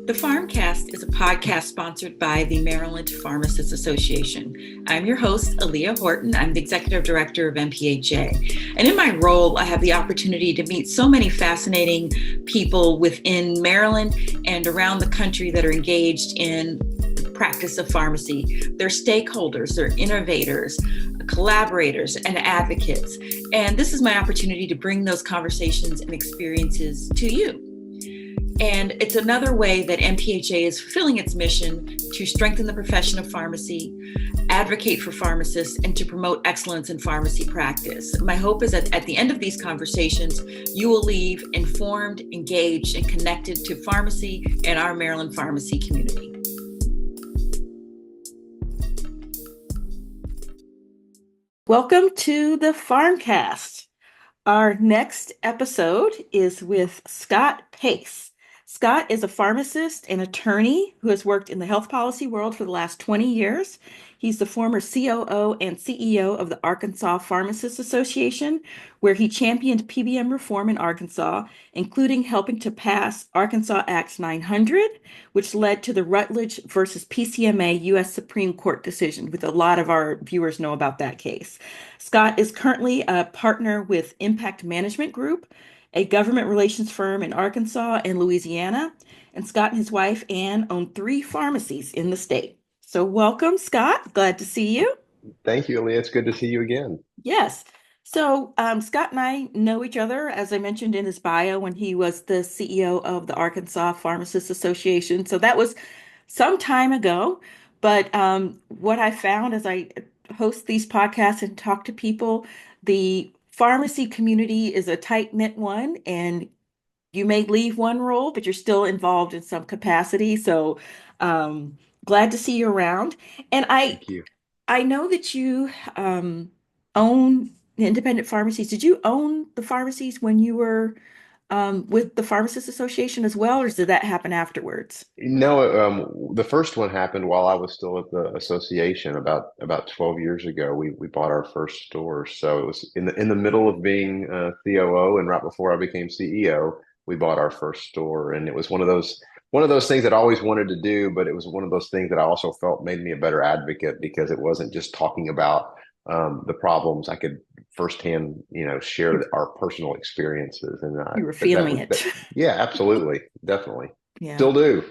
The Farmcast is a podcast sponsored by the Maryland Pharmacists Association. I'm your host, Aaliyah Horton. I'm the Executive Director of MPHA. And in my role, I have the opportunity to meet so many fascinating people within Maryland and around the country that are engaged in the practice of pharmacy. They're stakeholders, they're innovators, collaborators, and advocates. And this is my opportunity to bring those conversations and experiences to you. And it's another way that MPHA is fulfilling its mission to strengthen the profession of pharmacy, advocate for pharmacists, and to promote excellence in pharmacy practice. My hope is that at the end of these conversations, you will leave informed, engaged, and connected to pharmacy and our Maryland pharmacy community. Welcome to the Farmcast. Our next episode is with Scott Pace. Scott is a pharmacist and attorney who has worked in the health policy world for the last 20 years. He's the former COO and CEO of the Arkansas Pharmacists Association, where he championed PBM reform in Arkansas, including helping to pass Arkansas Act 900, which led to the Rutledge versus PCMA U.S. Supreme Court decision, which a lot of our viewers know about that case. Scott is currently a partner with Impact Management Group, a government relations firm in Arkansas and Louisiana. And Scott and his wife, Ann, own 3 pharmacies in the state. So welcome, Scott. Glad to see you. Thank you, Aaliyah. It's good to see you again. Yes. So Scott and I know each other, as I mentioned in his bio, when he was the CEO of the Arkansas Pharmacists Association. So that was some time ago. But what I found as I host these podcasts and talk to people, the pharmacy community is a tight-knit one, and you may leave one role, but you're still involved in some capacity. So glad to see you around. And Thank you. I know that you own independent pharmacies. Did you own the pharmacies when you were with the Pharmacists Association as well, or did that happen afterwards? No, the first one happened while I was still at the association about 12 years ago. We bought our first store, so it was in the middle of being COO, and right before I became CEO, we bought our first store, and it was one of those things that I always wanted to do, but it was one of those things that I also felt made me a better advocate because it wasn't just talking about the problems. I could firsthand, share our personal experiences, and You were that feeling was that. it. Yeah, absolutely, definitely. Yeah. Still do.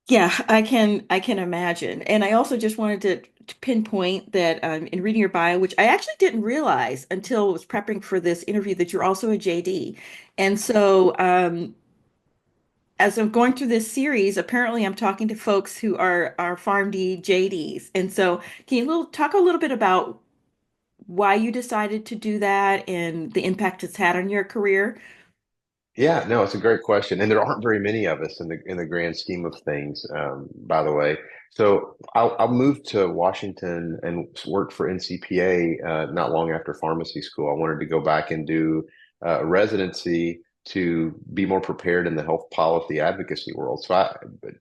Yeah, I can imagine. And I also just wanted to pinpoint that in reading your bio, which I actually didn't realize until I was prepping for this interview, that you're also a JD. And so as I'm going through this series, apparently I'm talking to folks who are PharmD JDs. And so can you talk a little bit about why you decided to do that and the impact it's had on your career? Yeah, no, it's a great question, and there aren't very many of us in the grand scheme of things. By the way, so I moved to Washington and worked for NCPA not long after pharmacy school. I wanted to go back and do residency to be more prepared in the health policy advocacy world. So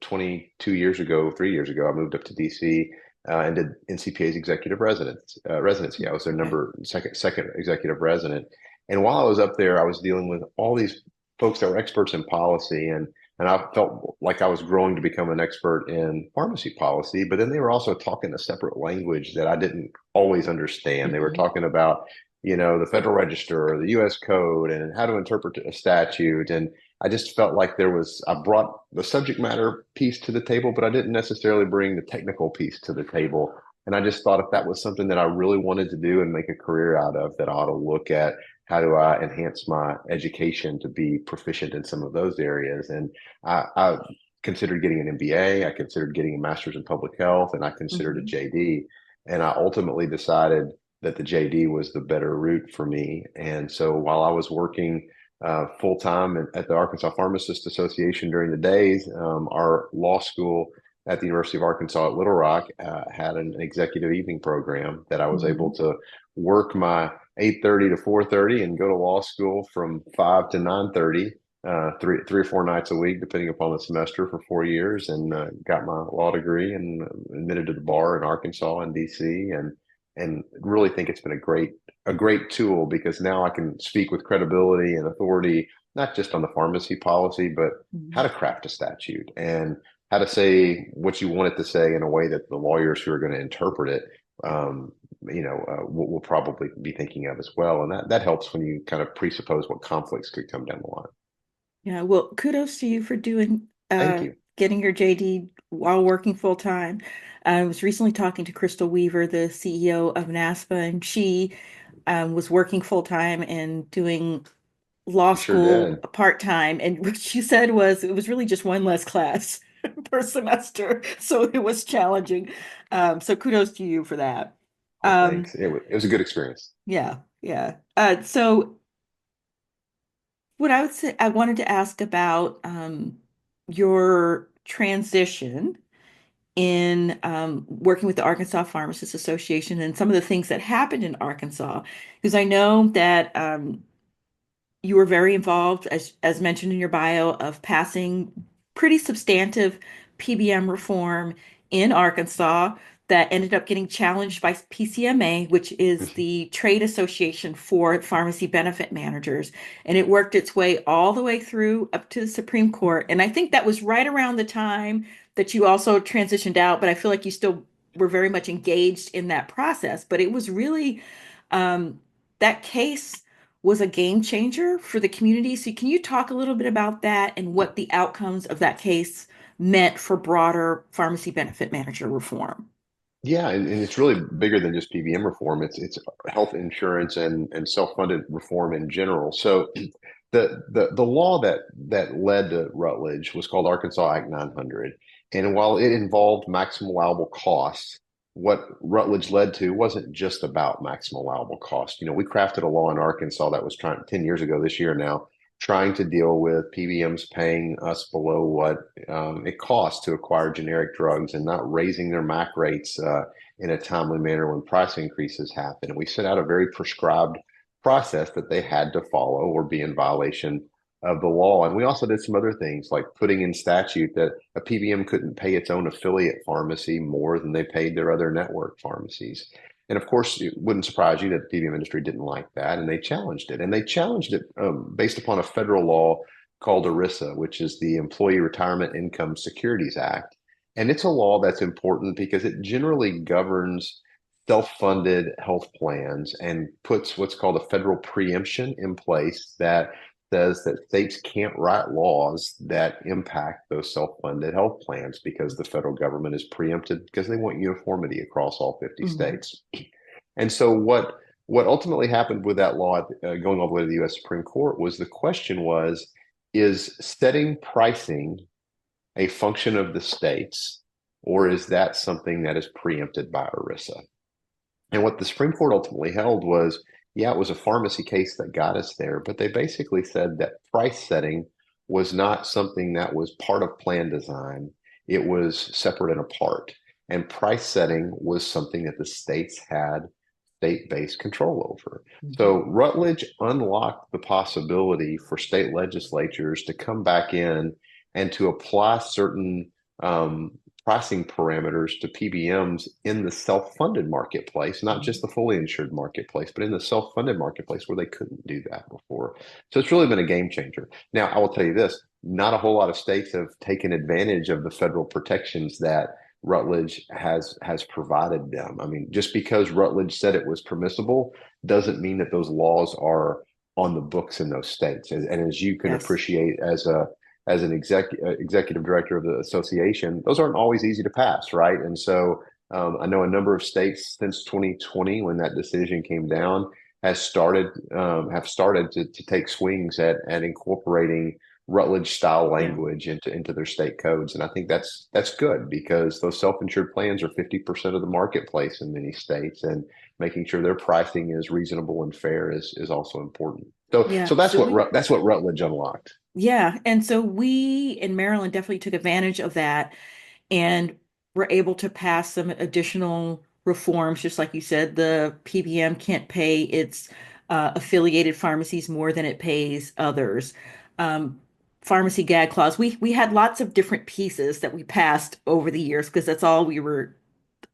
22 years ago, 3 years ago, I moved up to DC and did NCPA's executive residency. I was their Okay. second executive resident. And while I was up there, I was dealing with all these folks that were experts in policy, and I felt like I was growing to become an expert in pharmacy policy, but then they were also talking a separate language that I didn't always understand. They were Mhm. talking about, the Federal Register or the US Code and how to interpret a statute. And I just felt like I brought the subject matter piece to the table, but I didn't necessarily bring the technical piece to the table. And I just thought if that was something that I really wanted to do and make a career out of, that I ought to look at how do I enhance my education to be proficient in some of those areas. And I considered getting an MBA, I considered getting a master's in public health, and I considered a Mhm. JD. And I ultimately decided that the JD was the better route for me. And so while I was working full time at the Arkansas Pharmacists Association during the days, our law school at the University of Arkansas at Little Rock had an executive evening program that I was able Mhm. to work my 8:30 to 4:30 and go to law school from 5 to 9:30, three or four nights a week, depending upon the semester, for 4 years, and got my law degree and admitted to the bar in Arkansas and DC, and really think it's been a great tool because now I can speak with credibility and authority not just on the pharmacy policy, but how Mhm. to craft a statute and how to say what you want it to say in a way that the lawyers who are going to interpret it, will probably be thinking of as well. And that helps when you kind of presuppose what conflicts could come down the line. Yeah, well, kudos to you for doing Thank you. getting your JD while working full time. I was recently talking to Crystal Weaver, the CEO of NASPA, and she was working full time and doing law Sure school did. part time. And what she said was it was really just one less class per semester, so it was challenging. So kudos to you for that. Well, Um, thanks. It was a good experience. yeah, yeah. So what I would say, I wanted to ask about your transition in working with the Arkansas Pharmacists Association and some of the things that happened in Arkansas, because I know that you were very involved, as mentioned in your bio, of passing pretty substantive PBM reform in Arkansas that ended up getting challenged by PCMA, which is the trade association for pharmacy benefit managers. And it worked its way all the way through up to the Supreme Court. And I think that was right around the time that you also transitioned out, but I feel like you still were very much engaged in that process. But it was really um, that case was a game changer for the community. So can you talk a little bit about that and what the outcomes of that case meant for broader pharmacy benefit manager reform? Yeah, and it's really bigger than just PBM reform. It's health insurance and self-funded reform in general. So the law that led to Rutledge was called Arkansas Act 900. And while it involved maximum allowable costs, what Rutledge led to wasn't just about maximum allowable cost. We crafted a law in Arkansas that was trying 10 years ago this year now, trying to deal with PBMs paying us below what it costs to acquire generic drugs and not raising their MAC rates in a timely manner when price increases happen. And we set out a very prescribed process that they had to follow or be in violation of the law. And we also did some other things like putting in statute that a PBM couldn't pay its own affiliate pharmacy more than they paid their other network pharmacies. And of course, it wouldn't surprise you that the PBM industry didn't like that, and they challenged it. And they challenged it based upon a federal law called ERISA, which is the Employee Retirement Income Securities Act. And it's a law that's important because it generally governs self-funded health plans and puts what's called a federal preemption in place that says that states can't write laws that impact those self-funded health plans because the federal government is preempted because they want uniformity across all 50 Mhm. states. And so what ultimately happened with that law going all the way to the U.S. Supreme Court was the question was, is setting pricing a function of the states, or is that something that is preempted by ERISA? And what the Supreme Court ultimately held was, yeah, it was a pharmacy case that got us there, but they basically said that price setting was not something that was part of plan design. It was separate and apart. And price setting was something that the states had state-based control over. Mhm. So Rutledge unlocked the possibility for state legislatures to come back in and to apply certain pricing parameters to PBMs in the self-funded marketplace, not just Mhm. the fully insured marketplace, but in the self-funded marketplace where they couldn't do that before. So it's really been a game changer. Now, I will tell you this, not a whole lot of states have taken advantage of the federal protections that Rutledge has provided them. I mean, just because Rutledge said it was permissible doesn't mean that those laws are on the books in those states. And as you can Yes. appreciate as an executive director of the association, those aren't always easy to pass, right? And so I know a number of states since 2020, when that decision came down, has started have started to take swings at incorporating Rutledge style Yeah. language into their state codes. And I think that's good because those self-insured plans are 50% of the marketplace in many states, and making sure their pricing is reasonable and fair is also important. So Yeah. so that's what Rutledge unlocked. Yeah. And so we in Maryland definitely took advantage of that and were able to pass some additional reforms. Just like you said, the PBM can't pay its affiliated pharmacies more than it pays others. Um, Pharmacy gag clause. We had lots of different pieces that we passed over the years because that's all we were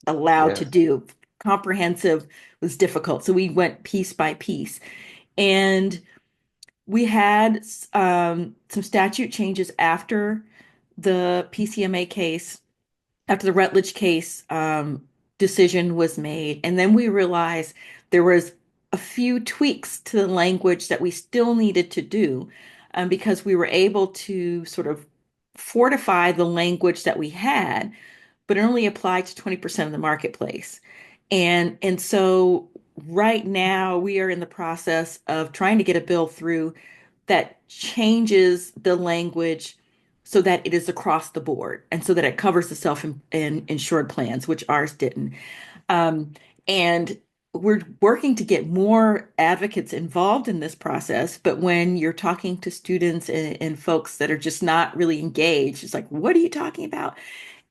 allowed to Yes. do. Comprehensive was difficult, so we went piece by piece. And We had some statute changes after the PCMA case, after the Rutledge case decision was made. And then we realized there was a few tweaks to the language that we still needed to do because we were able to sort of fortify the language that we had, but it only applied to 20% of the marketplace. And so right now we are in the process of trying to get a bill through that changes the language so that it is across the board and so that it covers the self-insured plans, which ours didn't. And we're working to get more advocates involved in this process. But when you're talking to students and folks that are just not really engaged, it's like, what are you talking about?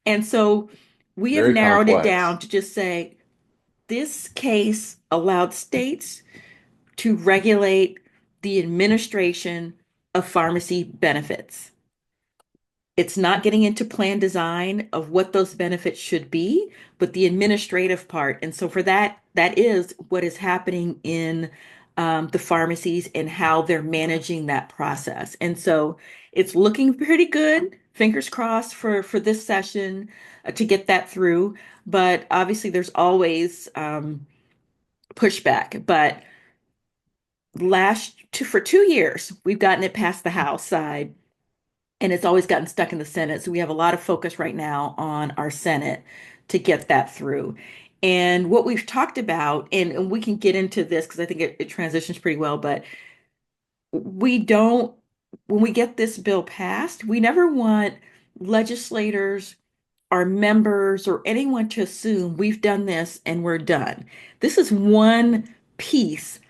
And so we have Very narrowed it complex. down to just say this case allowed states to regulate the administration of pharmacy benefits. It's not getting into plan design of what those benefits should be, but the administrative part. And so for that, that is what is happening in the pharmacies and how they're managing that process. And so it's looking pretty good. Fingers crossed for this session to get that through. But obviously, there's always pushback. But for 2 years, we've gotten it past the House side and it's always gotten stuck in the Senate. So we have a lot of focus right now on our Senate to get that through. And what we've talked about, and we can get into this because I think it transitions pretty well, but we don't, when we get this bill passed, we never want legislators, our members, or anyone to assume we've done this and we're done. This is one piece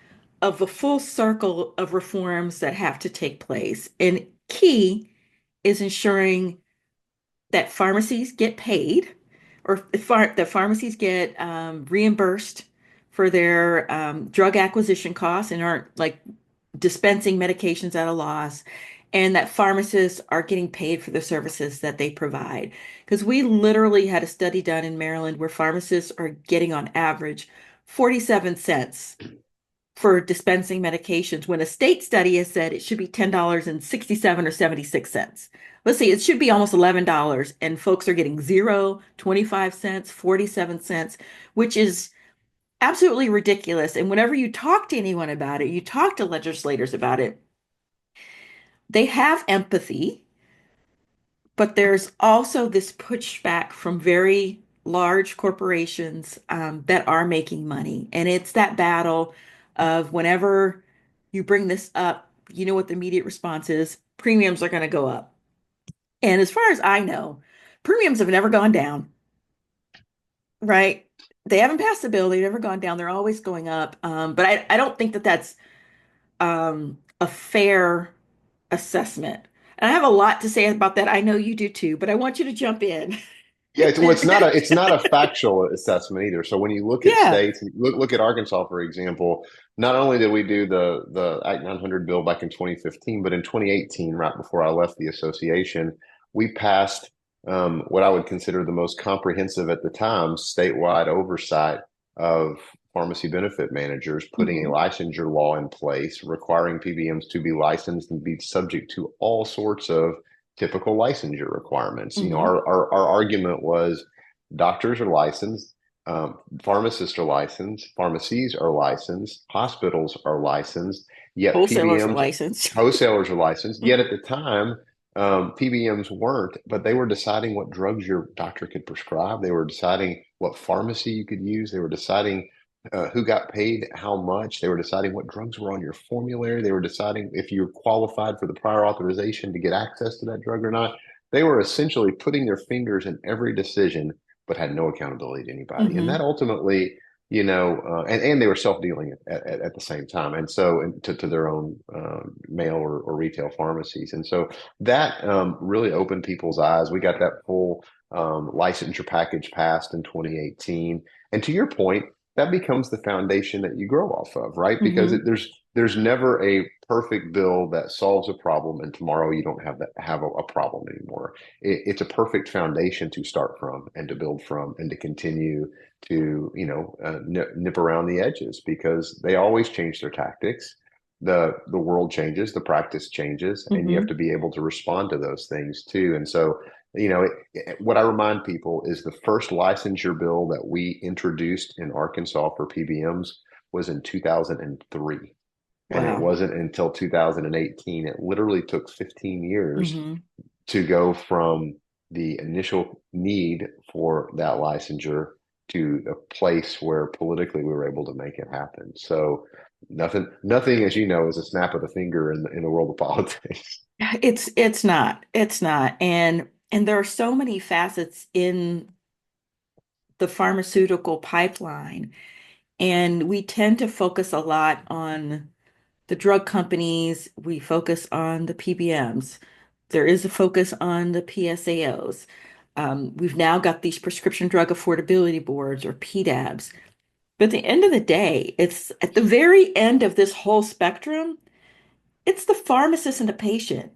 of the full circle of reforms that have to take place. And key is ensuring that pharmacies get paid or that pharmacies get reimbursed for their drug acquisition costs and aren't like dispensing medications at a loss, and that pharmacists are getting paid for the services that they provide. Because we literally had a study done in Maryland where pharmacists are getting on average 47 cents for dispensing medications when a state study has said it should be $10.67 or 76 cents. Let's see, it should be almost $11 and folks are getting 0, 25 cents, 47 cents, which is absolutely ridiculous. And whenever you talk to anyone about it, you talk to legislators about it, they have empathy, but there's also this pushback from very large corporations that are making money. And it's that battle of whenever you bring this up, you know what the immediate response is? Premiums are going to go up. And as far as I know, premiums have never gone down, right? They haven't passed a bill, they've never gone down. They're always going up. But I don't think that that's a fair assessment. And I have a lot to say about that. I know you do too, but I want you to jump in. Yeah, well, it's not a factual assessment either. So when you look at Yeah. states, look at Arkansas, for example, not only did we do the Act 900 bill back in 2015, but in 2018, right before I left the association, we passed what I would consider the most comprehensive at the time statewide oversight of pharmacy benefit managers, putting a Hmm. licensure law in place, requiring PBMs to be licensed and be subject to all sorts of typical licensure requirements. You know, Hmm. our argument was doctors are licensed, pharmacists are licensed, pharmacies are licensed, hospitals are licensed, yet Wholesalers are PBMs, licensed. wholesalers are licensed. Yet Hmm. at the time, PBMs weren't, but they were deciding what drugs your doctor could prescribe. They were deciding what pharmacy you could use. They were deciding who got paid how much. They were deciding what drugs were on your formulary. They were deciding if you qualified for the prior authorization to get access to that drug or not. They were essentially putting their fingers in every decision, but had no accountability to anybody. And that Hmm. ultimately, and they were self-dealing at the same time. And so to their own mail or retail pharmacies. And so that really opened people's eyes. We got that full licensure package passed in 2018. And to your point, that becomes the foundation that you grow off of, right? Because Hmm. there's never a perfect bill that solves a problem, and tomorrow you don't have a problem anymore. It's a perfect foundation to start from and to build from and to continue to nip around the edges because they always change their tactics. the world changes, the practice changes, and you have Hmm. to be able to respond to those things too. And so, what I remind people is the first licensure bill that we introduced in Arkansas for PBMs was in 2003. And it Wow. wasn't until 2018. It literally took 15 years Hmm. to go from the initial need for that licensure to a place where politically we were able to make it happen. So nothing, as you know, is a snap of the finger in the world of politics. It's not. And there are so many facets in the pharmaceutical pipeline, and we tend to focus a lot on the drug companies. We focus on the PBMs. There is a focus on the PSAOs. We've now got these prescription drug affordability boards, or PDABs. But at the end of the day, it's at the very end of this whole spectrum, it's the pharmacist and the patient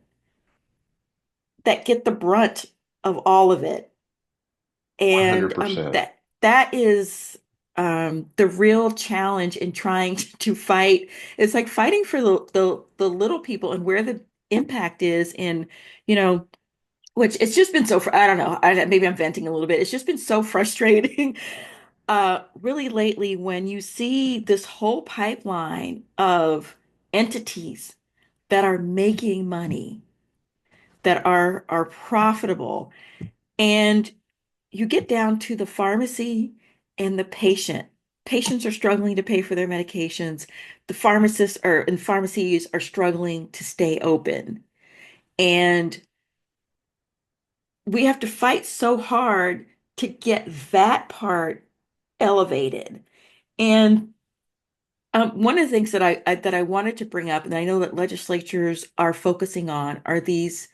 that get the brunt of all of it. And 100%. that is the real challenge in trying to fight. It's like fighting for the little people and where the impact is in, you know, which it's just been so, I don't know, maybe I'm venting a little bit. It's just been so frustrating, really lately when you see this whole pipeline of entities that are making money, that are profitable, and you get down to the pharmacy and the patient. Patients are struggling to pay for their medications. The pharmacists are and pharmacies are struggling to stay open. And we have to fight so hard to get that part elevated. And one of the things that I wanted to bring up, and I know that legislatures are focusing on, are these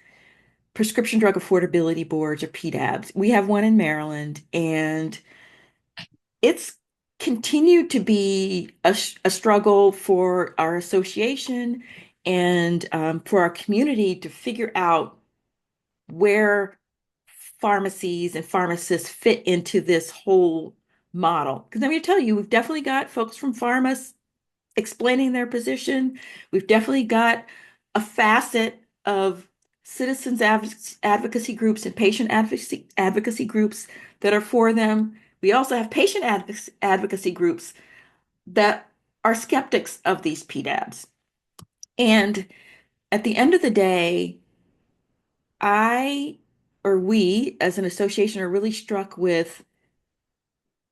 prescription drug affordability boards, or PDABs. We have one in Maryland, and it's continued to be a struggle for our association and for our community to figure out where pharmacies and pharmacists fit into this whole model. Because I'm going to tell you, we've definitely got folks from pharma explaining their position. We've definitely got a facet of citizens advocacy groups and patient advocacy groups that are for them. We also have patient advocacy groups that are skeptics of these PDABs. And at the end of the day, I or we as an association are really struck with,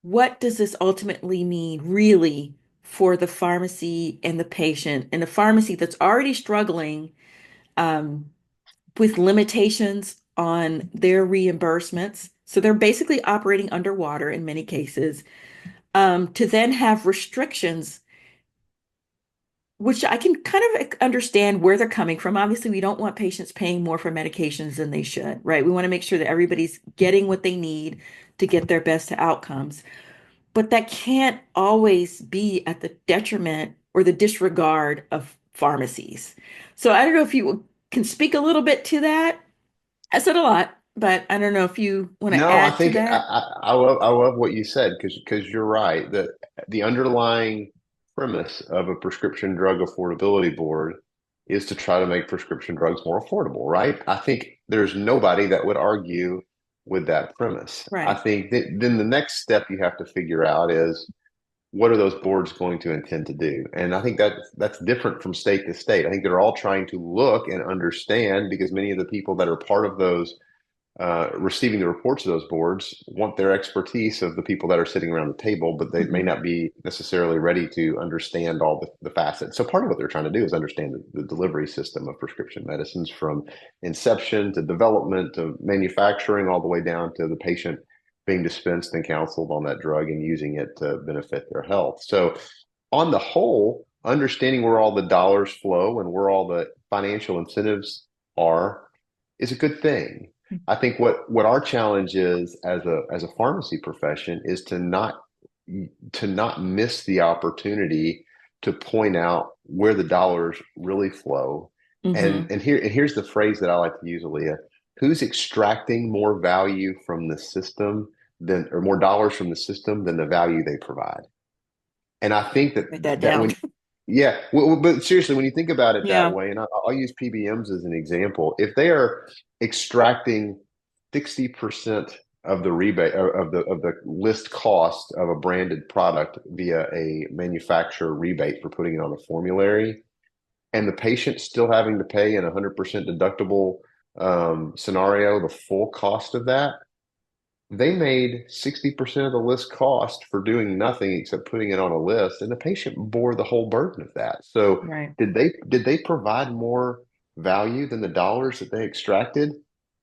what does this ultimately mean really for the pharmacy and the patient, and the pharmacy that's already struggling um, with limitations on their reimbursements. So they're basically operating underwater in many cases, to then have restrictions, which I can kind of understand where they're coming from. Obviously, we don't want patients paying more for medications than they should, right? We want to make sure that everybody's getting what they need to get their best outcomes. But that can't always be at the detriment or the disregard of pharmacies. So I don't know if you can speak a little bit to that. I said a lot, but I don't know if you want to No, I add to think that. I love what you said because you're right that the underlying premise of a prescription drug affordability board is to try to make prescription drugs more affordable, right? I think there's nobody that would argue with that premise. I Right. think that then the next step you have to figure out is what are those boards going to intend to do? And I think that that's different from state to state. I think they're all trying to look and understand because many of the people that are part of those receiving the reports of those boards want their expertise of the people that are sitting around the table, but they may Hmm. not be necessarily ready to understand all the facets. So part of what they're trying to do is understand the delivery system of prescription medicines from inception to development to manufacturing, all the way down to the patient being dispensed and counseled on that drug and using it to benefit their health. So on the whole, understanding where all the dollars flow and where all the financial incentives are is a good thing. I think what our challenge is as a pharmacy profession is to not miss the opportunity to point out where the dollars really flow. Hmm. And here's the phrase that I like to use, Aaliyah. Who's extracting more value from the system than or more dollars from the system than the value they provide? And I think that Write that that down. when Yeah, but seriously, when you think about it that Yeah. way, and I'll use PBMs as an example, if they are extracting 60% of the rebate of the list cost of a branded product via a manufacturer rebate for putting it on a formulary, and the patient still having to pay in a 100% deductible scenario the full cost of that, they made 60% of the list cost for doing nothing except putting it on a list, and the patient bore the whole burden of that. So Right. did they provide more value than the dollars that they extracted?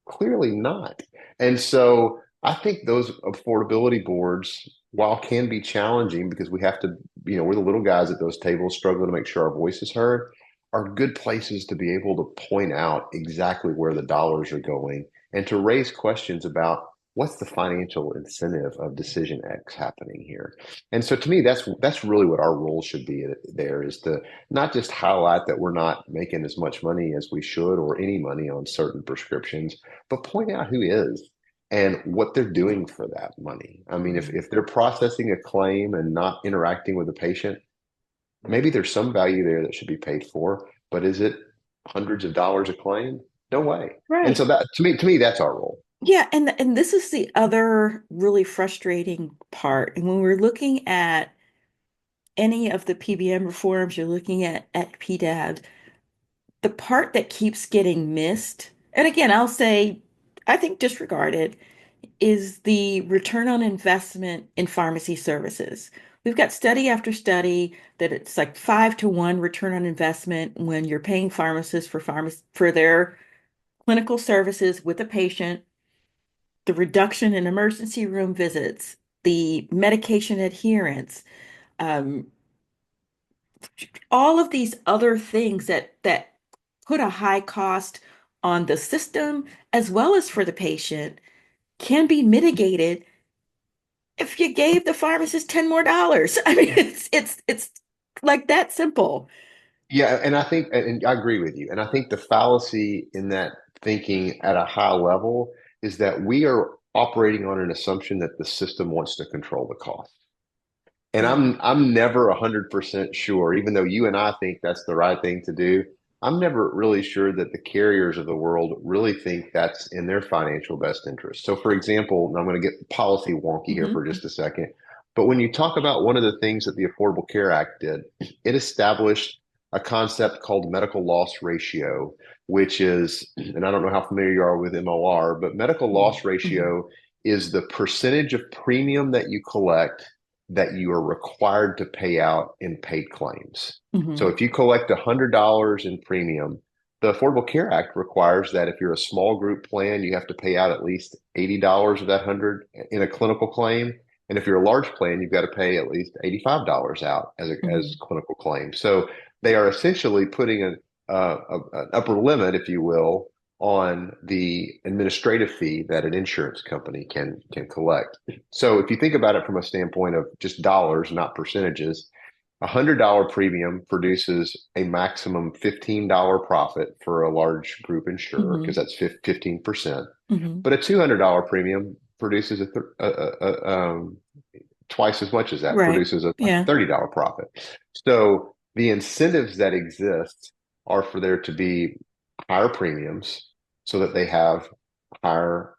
Clearly not. And so I think those affordability boards, while can be challenging because we have to, we're the little guys at those tables struggling to make sure our voice is heard, are good places to be able to point out exactly where the dollars are going and to raise questions about what's the financial incentive of decision X happening here. And so to me, that's really what our role should be there, is to not just highlight that we're not making as much money as we should or any money on certain prescriptions, but point out who is and what they're doing for that money. I mean, Mhm. if they're processing a claim and not interacting with the patient, maybe there's some value there that should be paid for, but is it hundreds of dollars a claim? No way. And Right. so that to me, that's our role. Yeah, and this is the other really frustrating part. And when we're looking at any of the PBM reforms, you're looking at PDAB, the part that keeps getting missed, and again, I'll say, I think disregarded, is the return on investment in pharmacy services. We've got study after study that it's like 5 to 1 return on investment when you're paying pharmacists for their clinical services with a patient, the reduction in emergency room visits, the medication adherence, um, all of these other things that put a high cost on the system as well as for the patient can be mitigated if you gave the pharmacist 10 more dollars. I mean, it's like that simple. Yeah, and I think, and I agree with you. And I think the fallacy in that thinking at a high level is that we are operating on an assumption that the system wants to control the cost. And Mm, I'm never 100% sure, even though you and I think that's the right thing to do. I'm never really sure that the carriers of the world really think that's in their financial best interest. So, for example, and I'm going to get policy wonky here mhm, for just a second, but when you talk about one of the things that the Affordable Care Act did, it established a concept called medical loss ratio, which is, and I don't know how familiar you are with MLR, but medical mhm, loss mhm, ratio is the percentage of premium that you collect that you are required to pay out in paid claims. So mhm, if you collect $100 in premium, the Affordable Care Act requires that if you're a small group plan, you have to pay out at least $80 of that 100 in a clinical claim. And if you're a large plan, you've got to pay at least $85 out as mhm, clinical claim. So they are essentially putting an upper limit, if you will, on the administrative fee that an insurance company can collect. So if you think about it from a standpoint of just dollars, not percentages, $100 premium produces a maximum $15 profit for a large group insurer because mhm, that's 15%. mhm. But a $200 premium produces twice as much as that, Right. produces a Yeah. $30 profit. So the incentives that exist are for there to be higher premiums so that they have higher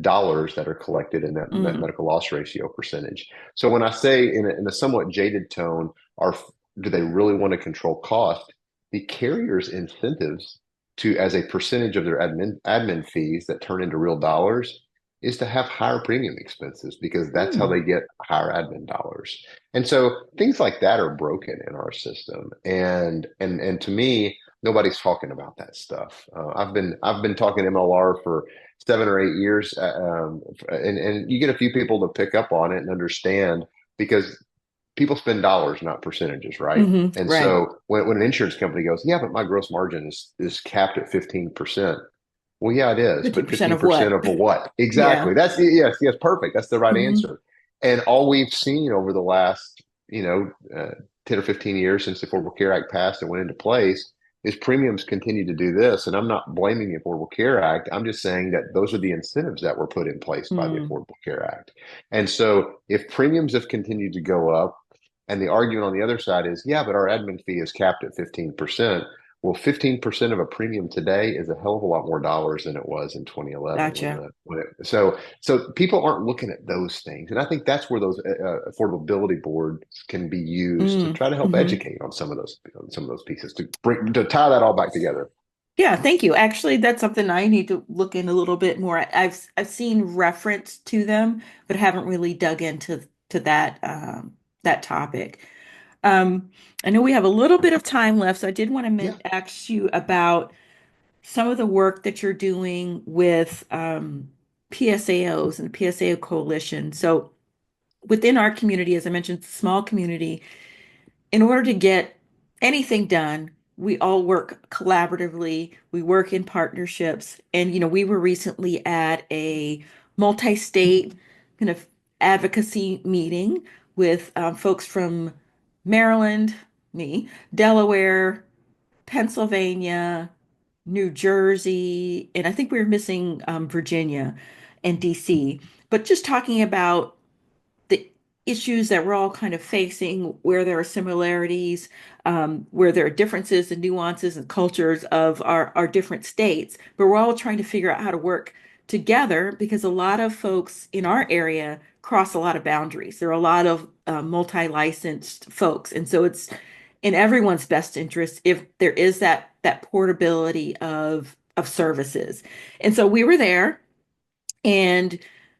dollars that are collected in that Mm, medical loss ratio percentage. So when I say in a somewhat jaded tone, are do they really want to control cost? The carrier's incentives to as a percentage of their admin fees that turn into real dollars is to have higher premium expenses because that's how mm, they get higher admin dollars. And so things like that are broken in our system. And to me, nobody's talking about that stuff. I've been talking MLR for 7 or 8 years, and you get a few people to pick up on it and understand because people spend dollars, not percentages, right? mhm, And right. so when an insurance company goes, yeah, but my gross margin is capped at 15%. Well, yeah, it is, but 50% of 15% what? of a what? Exactly. Yeah. That's yes, perfect. That's the right Mhm, answer. And all we've seen over the last, 10 or 15 years since the Affordable Care Act passed and went into place is premiums continue to do this. And I'm not blaming the Affordable Care Act. I'm just saying that those are the incentives that were put in place by the mm, Affordable Care Act. And so if premiums have continued to go up, And the argument on the other side is, yeah, but our admin fee is capped at 15%. Well, 15% of a premium today is a hell of a lot more dollars than it was in 2011 Gotcha. so people aren't looking at those things. And I think that's where those affordability boards can be used to try to help Mm-hmm. educate on some of those pieces to tie that all back together. Yeah, thank you. Actually, that's something I need to look in a little bit more. I've seen reference to them, but haven't really dug into to that that topic. Um, I know we have a little bit of time left, so I did want to Yeah, ask you about some of the work that you're doing with PSAOs and the PSAO Coalition. So within our community, as I mentioned, small community, in order to get anything done, we all work collaboratively, we work in partnerships. And, we were recently at a multi-state kind of advocacy meeting with folks from Maryland, me, Delaware, Pennsylvania, New Jersey, and I think we were missing Virginia and DC. But just talking about the issues that we're all kind of facing, where there are similarities, where there are differences and nuances and cultures of our different states, but we're all trying to figure out how to work together because a lot of folks in our area cross a lot of boundaries. There are a lot of multi-licensed folks, and so it's in everyone's best interest if there is that portability of services. And so we were there and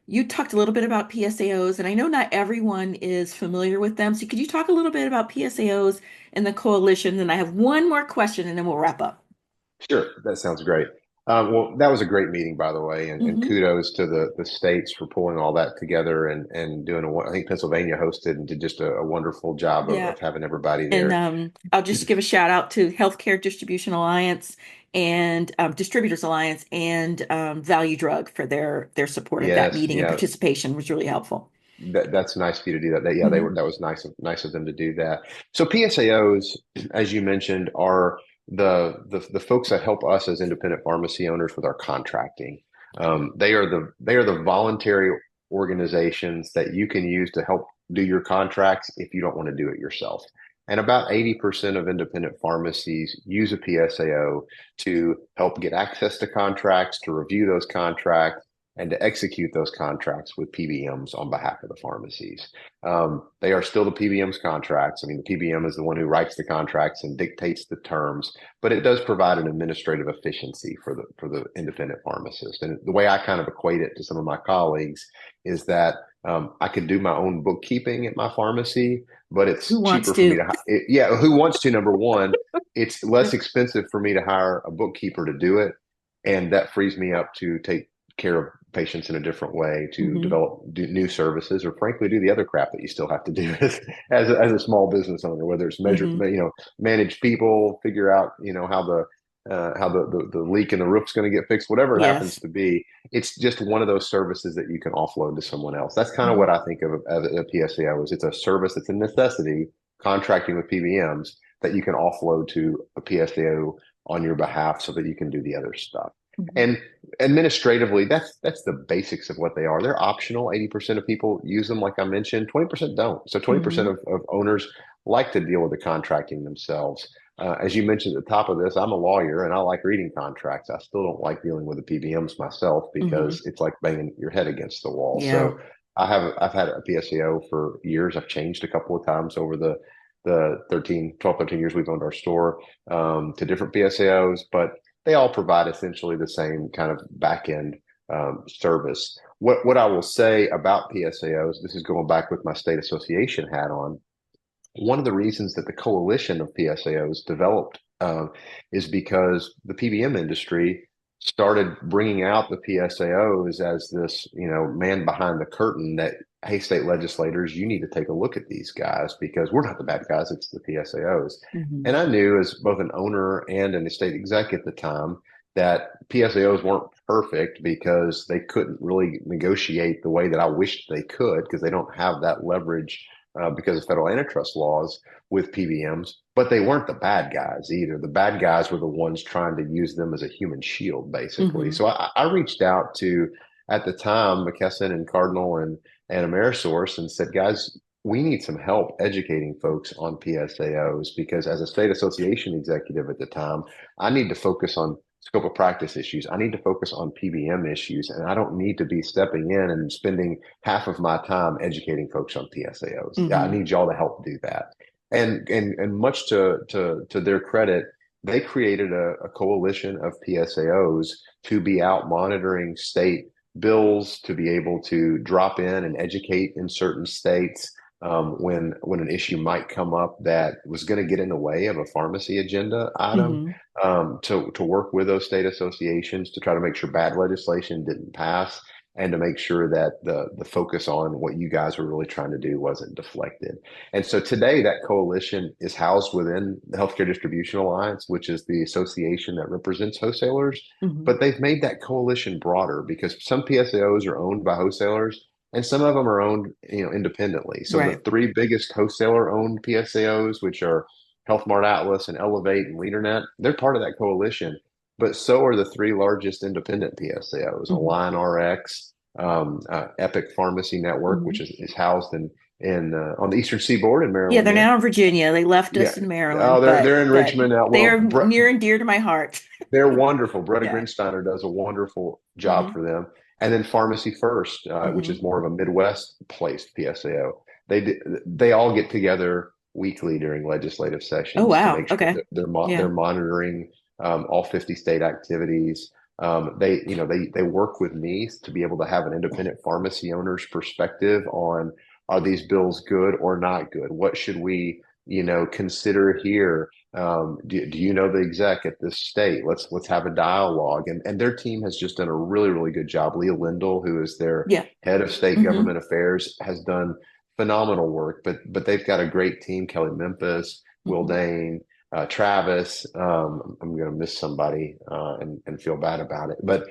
you talked a little bit about PSAOs, and I know not everyone is familiar with them. So could you talk a little bit about PSAOs and the coalition? Then I have one more question, and then we'll wrap up. sure. That sounds great. Well, that was a great meeting, by the way, and Hmm. kudos to the states for pulling all that together and doing I think Pennsylvania hosted and did just a wonderful job Yeah. of having everybody And there. I'll just give a shout out to Healthcare Distribution Alliance and Distributors Alliance and Value Drug for their support of that Yes, meeting and yeah, participation was really helpful. that's nice for you to do that. Yeah, they were Hmm. that was nice of them to do that. So PSAOs, as you mentioned, are the folks that help us as independent pharmacy owners with our contracting. They are the voluntary organizations that you can use to help do your contracts if you don't want to do it yourself. And about 80% of independent pharmacies use a PSAO to help get access to contracts, to review those contracts, and to execute those contracts with PBMs on behalf of the pharmacies. They are still the PBM's contracts. I mean, the PBM is the one who writes the contracts and dictates the terms, but it does provide an administrative efficiency for the independent pharmacist. And the way I kind of equate it to some of my colleagues is that I could do my own bookkeeping at my pharmacy, but Who it's wants cheaper for me to? to. Yeah, who wants to? Number one, it's less expensive for me to hire a bookkeeper to do it, and that frees me up to take care of patients in a different way, to Hmm. do new services, or frankly do the other crap that you still have to do as a small business owner, whether it's Hmm. manage people, figure out how the leak in the roof's going to get fixed, whatever it happens Yes. to be. It's just one of those services that you can offload to someone else. That's kind of Hmm. what I think of as a PSAO is. It's a service that's a necessity, contracting with PBMs, that you can offload to a PSAO on your behalf so that you can do the other stuff. Hmm. And administratively, that's the basics of what they are. They're optional. 80% of people use them, like I mentioned. 20% don't. So 20% Hmm. of owners like to deal with the contracting themselves. As you mentioned at the top of this, I'm a lawyer and I like reading contracts. I still don't like dealing with the PBMs myself Hmm. because it's like banging your head against the wall. Yeah. So I've had a PSAO for years. I've changed a couple of times over the 12, 13 years we've owned our store, to different PSAOs, but they all provide essentially the same kind of back end service. What I will say about PSAOs, this is going back with my state association hat on. One of the reasons that the coalition of PSAOs developed is because the PBM industry started bringing out the PSAOs as this, man behind the curtain that, hey, state legislators, you need to take a look at these guys because we're not the bad guys, it's the PSAOs. Hmm. And I knew as both an owner and an estate exec at the time that PSAOs weren't perfect because they couldn't really negotiate the way that I wished they could because they don't have that leverage because of federal antitrust laws with PBMs, but they weren't the bad guys either. The bad guys were the ones trying to use them as a human shield, basically. Hmm. So I reached out to, at the time, McKesson and Cardinal and Amerisource and said, guys, we need some help educating folks on PSAOs because as a state association executive at the time, I need to focus on scope of practice issues. I need to focus on PBM issues, and I don't need to be stepping in and spending half of my time educating folks on PSAOs. Yeah, I Hmm. need y'all to help do that. And much to their credit, they created a coalition of PSAOs to be out monitoring state bills, to be able to drop in and educate in certain states when an issue might come up that was going to get in the way of a pharmacy agenda item, Hmm. to work with those state associations to try to make sure bad legislation didn't pass and to make sure that the focus on what you guys were really trying to do wasn't deflected. And so today that coalition is housed within the Healthcare Distribution Alliance, which is the association that represents wholesalers. Hmm. But they've made that coalition broader because some PSAOs are owned by wholesalers and some of them are owned, independently. So the Right. three biggest wholesaler-owned PSAOs, which are Health Mart Atlas and Elevate and LeaderNet, they're part of that coalition. But so are the three largest independent PSAOs: Hmm. Align RX, Epic Pharmacy Network, which Hmm. is housed in on the Eastern Seaboard in Yeah, Maryland they're here. now in Virginia. They left Yeah. us in Oh, Maryland, they're in but Richmond now. they Well, are near and dear to my heart. they're wonderful. Bretta Yeah. Grinsteiner does a wonderful job Hmm. for them. And then Pharmacy First, which is Hmm. more of a Midwest placed PSAO. They all get together weekly during legislative Oh, sessions to wow. make sure Okay. that they're Yeah. monitoring all 50 state activities. They work with me to be able to have an independent pharmacy owner's perspective on, are these bills good or not good? What should we, consider here? Do you know the exec at this state? Let's have a dialogue. And their team has just done a really, really good job. Leah Lindell, who is their Yeah. head of state Hmm. government affairs, has done phenomenal work. But they've got a great team: Kelly Memphis, Will Hmm. Dane, Travis. I'm going to miss somebody and feel bad about it. But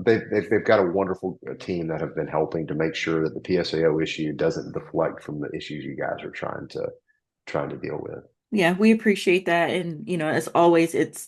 they've got a wonderful team that have been helping to make sure that the PSAO issue doesn't deflect from the issues you guys are trying to deal with. Yeah, we appreciate that. And, as always, it's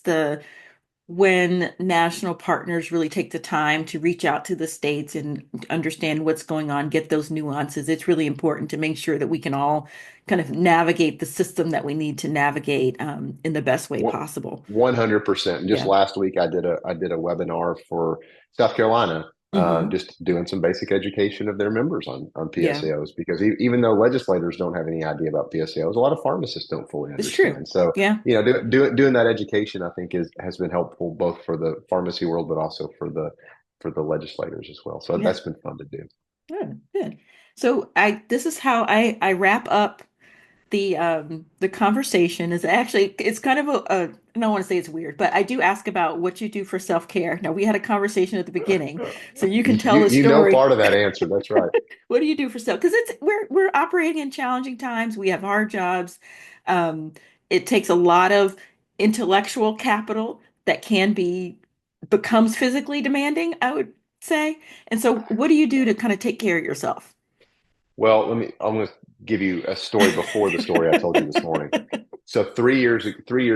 when national partners really take the time to reach out to the states and understand what's going on, get those nuances. It's really important to make sure that we can all kind of navigate the system that we need to navigate in the best way One- possible. 100%. And just Yeah. last week, I did a webinar for South Carolina, Hmm. just doing some basic education of their members on Yeah, PSAOs because even though legislators don't have any idea about PSAOs, a lot of pharmacists don't fully it's true. understand. So, Yeah. doing that education, I think, has been helpful both for the pharmacy world, but also for the legislators as well. So Yeah. that's been fun to do. Good. Good. So this is how I wrap up the conversation. Is actually, it's kind of I don't want to say it's weird, but I do ask about what you do for self-care. Now, we had a conversation at the beginning, so you can tell the You know story. part of that answer. That's right. What do you do for self? Because we're operating in challenging times. We have hard jobs. Um, it takes a lot of intellectual capital that becomes physically demanding, I would say. And so, what do you do to kind of take care of yourself? Well, I'm going to give you a story before the story I told you this morning. So 3 years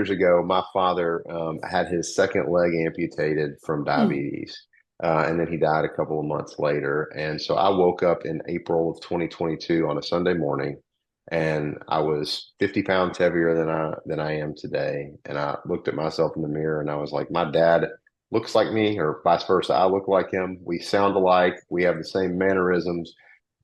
ago, my father had his second leg amputated from Hmm. diabetes, and then he died a couple of months later. And so I woke up in April of 2022 on a Sunday morning, and I was 50 pounds heavier than I am today. And I looked at myself in the mirror, and I was like, my dad looks like me, or vice versa. I look like him. We sound alike. We have the same mannerisms,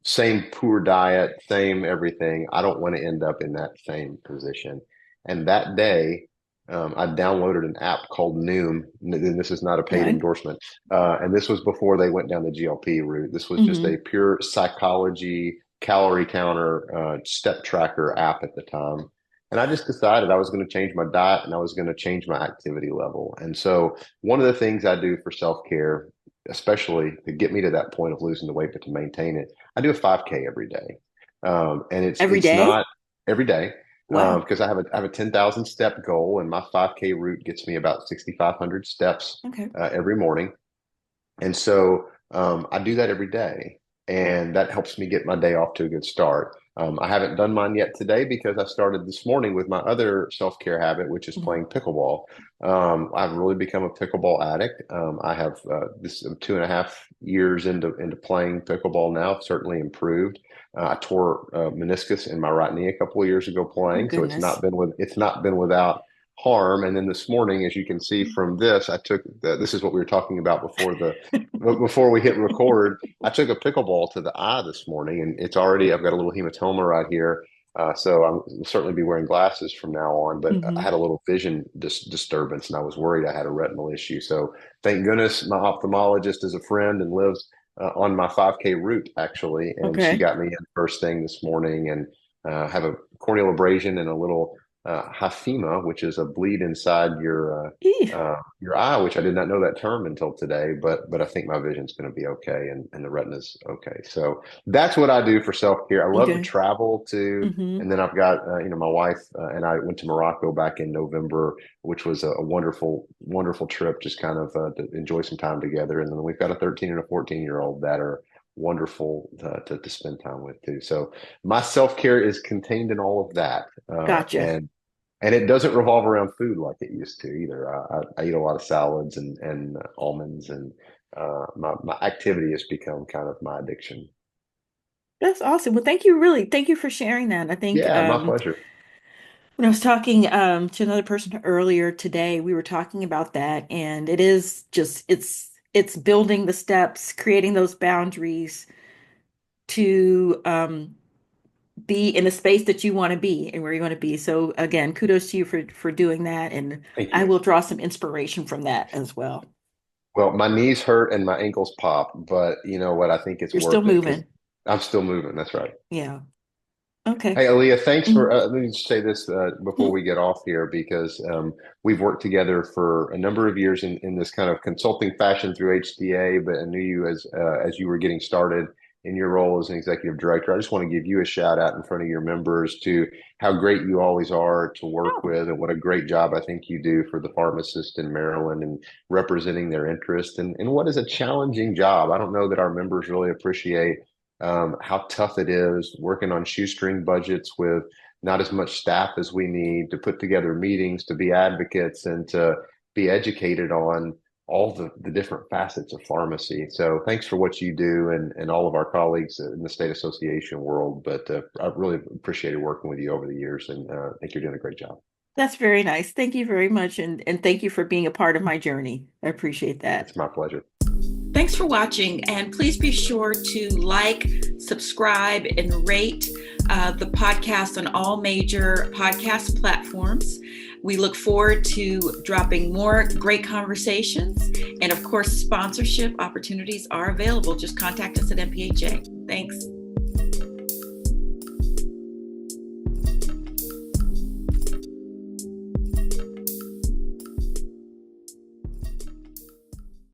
same poor diet, same everything. I don't want to end up in that same position. And that day, I downloaded an app called Noom. And this is not a paid Right. endorsement. And this was before they went down the GLP route. This was just a Hmm. pure psychology, calorie counter, step tracker app at the time. And I just decided I was going to change my diet and I was going to change my activity level. And so, one of the things I do for self care, especially to get me to that point of losing the weight, but to maintain it, I do a 5K every day. And Every it's day? not every day Wow. because I have a 10,000 step goal, and my 5K route gets me about 6,500 steps Okay. every morning. And so I do that every day, and that helps me get my day off to a good start. I haven't done mine yet today because I started this morning with my other self-care habit, which is Mhm. playing pickleball. I've really become a pickleball addict. I have this 2.5 years into playing pickleball now. I've certainly improved. I tore meniscus in my right knee a couple of years ago Oh, playing, so goodness. it's not been without harm. And then this morning, as you can see from this, this is what we were talking about before we hit record. I took a pickleball to the eye this morning, and I've got a little hematoma right here. So I'll certainly be wearing glasses from now on, but I Hmm. had a little vision disturbance and I was worried I had a retinal issue. So thank goodness my ophthalmologist is a friend and lives on my 5K route actually. And she Okay. got me in first thing this morning and have a corneal abrasion and a little hyphema, which is a bleed inside Eeh. your eye, which I did not know that term until today, but I think my vision's going to be okay and the retina's okay. So that's what I do for self-care. I love to Okay. travel too. Hmm. And then I've got, my wife and I went to Morocco back in November, which was a wonderful, wonderful trip, just kind of to enjoy some time together. And then we've got a 13 and a 14-year-old that are wonderful to spend time with too. So my self-care is contained in all of that. Gotcha. And it doesn't revolve around food like it used to either. I eat a lot of salads and almonds, and my activity has become kind of my addiction. That's awesome. Well, thank you, really. Thank you for sharing that. I think Yeah, my pleasure. when I was talking to another person earlier today, we were talking about that, and it is just it's building the steps, creating those boundaries to be in a space that you want to be and where you want to be. So again, kudos to you for doing that, and Thank I you. will draw some inspiration from that as well. Well, my knees hurt and my ankles pop, but you know what? I think it's You're still worth it because moving. I'm still moving. That's right. Yeah. Okay. Hey, Aaliyah, thanks for, Mhm. let me just say this before Mhm. we get off here, because we've worked together for a number of years in this kind of consulting fashion through HDA, but I knew you as you were getting started in your role as an executive director. I just want to give you a shout out in front of your members to how great you always are to work Oh, with and what a great job I think you do for the pharmacists in Maryland and representing their interests and what is a challenging job. I don't know that our members really appreciate how tough it is working on shoestring budgets with not as much staff as we need to put together meetings, to be advocates, and to be educated on all the different facets of pharmacy. So thanks for what you do and all of our colleagues in the state association world. But I've really appreciated working with you over the years and I think you're doing a great job. that's very nice. Thank you very much, and thank you for being a part of my journey. I appreciate that. It's my pleasure. Thanks for watching, and please be sure to like, subscribe, and rate the podcast on all major podcast platforms. We look forward to dropping more great conversations, and of course, sponsorship opportunities are available. Just contact us at MPHA. Thanks.